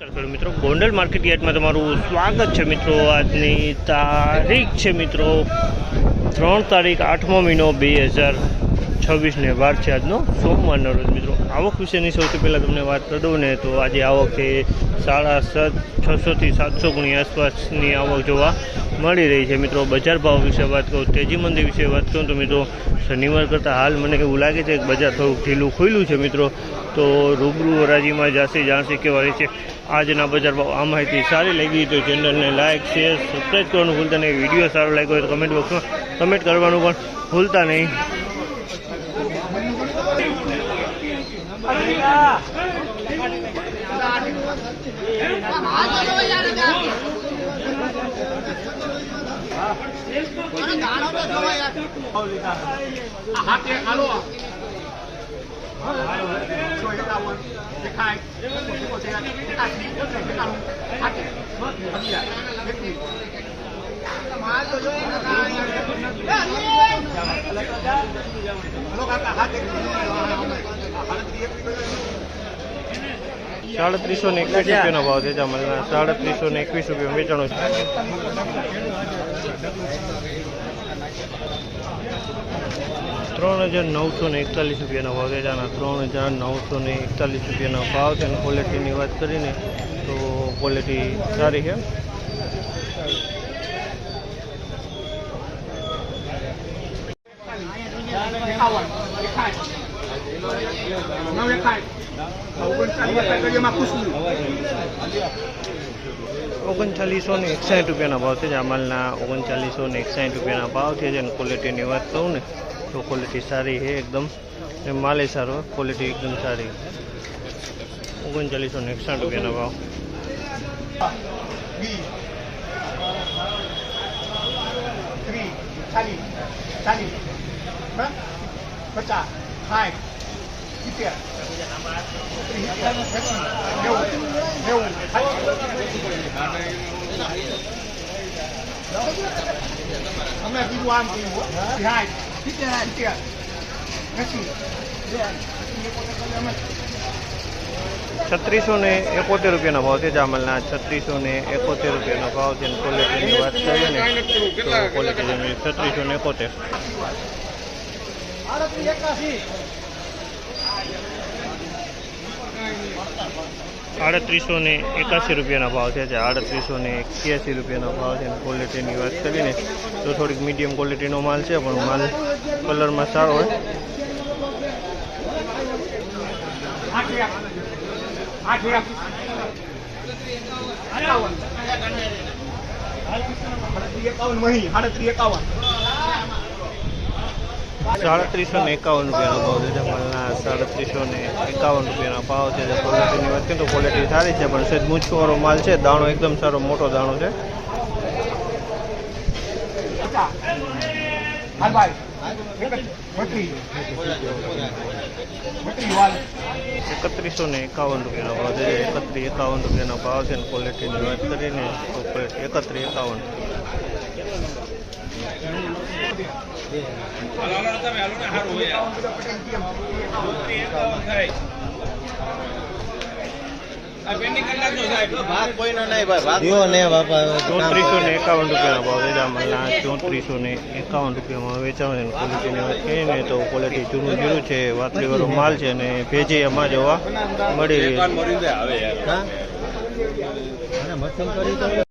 મિત્રો ગોંડલ માર્કેટ યાર્ડમાં તમારું સ્વાગત છે મિત્રો। આજની તારીખ છે મિત્રો 3 તારીખ 8મો મહિનો 2026 ને વાર છે આજનો સોમવારનો રોજ મિત્રો। આવક વિશેની સૌથી પહેલાં તમને વાત કરી દઉં ને તો આજે આવક એ 650 થી 700 ગુણી આસપાસની આવક જોવા મળી રહી છે મિત્રો। બજાર ભાવ વિશે વાત કરું, તેજી મંદી વિશે વાત કરું તો મિત્રો શનિવાર કરતાં હાલ મને એવું લાગે છે કે બજાર થોડુંક ઢીલું ખુલ્યું છે મિત્રો। તો રૂબરૂ હરાજીમાં જાણશે કેવા રહે છે આજના બજાર ભાવ। આ માહિતી સારી લાગી તો ચેનલને લાઇક શેર સબસ્ક્રાઈબ કરવાનું ભૂલતા નહીં। વિડીયો સારો લાગ્યો હોય તો કમેન્ટ બોક્સમાં કમેન્ટ કરવાનું પણ ભૂલતા નહીં। ₹321 નો ભાવ છે જામલના। ₹321 વેચાણો છે। ₹3,941 નો ભાવ છે જાના। ₹3,941 નો ભાવ છે। ક્વોલિટીની વાત કરીને તો ક્વોલિટી સારી છે। ₹3961 નો ભાવ છે જામલના। ₹3961 ભાવ છે। જેને ક્વોલિટીની વાત કહું ને તો ક્વોલિટી સારી છે એકદમ, માલ સારો, ક્વોલિટી એકદમ સારી। ₹3961 નો ભાવ। ₹3671 નો ભાવ છે જામલના। ₹3671 નો ભાવ છે। ક્વોલિટીની વાત કરીએ ને તો ક્વોલિટી જમીન ₹3671। ₹3881 ભાવ છે। ₹3881 ભાવ છે। ક્વોલિટીની વાત કરીને તો થોડીક મીડિયમ ક્વોલિટીનો માલ છે, પણ માલ કલરમાં સારો હોય। ₹351 નો ભાવ છે જમલના। ₹351 ભાવ છે। ક્વોલિટીની વાત કરીએ તો ક્વોલિટી સારી છે, પણ સહેજ મૂછવાળો માલ છે। દાણો એકદમ સારો મોટો દાણો છે। ₹3151 નો ભાવ છે। ₹3151 ભાવ છે। ક્વોલિટીની વાત કરીને તો ક્વોલિટી 3151। ₹3451 ભાવ છે જામલના। ₹3451 વેચાણ છે। ક્વોલિટીની વાત કરીએ ને તો ક્વોલિટી જૂનું છે, વાતળીવાળો માલ છે અને ભેજે એમાં જોવા મળી રહી છે।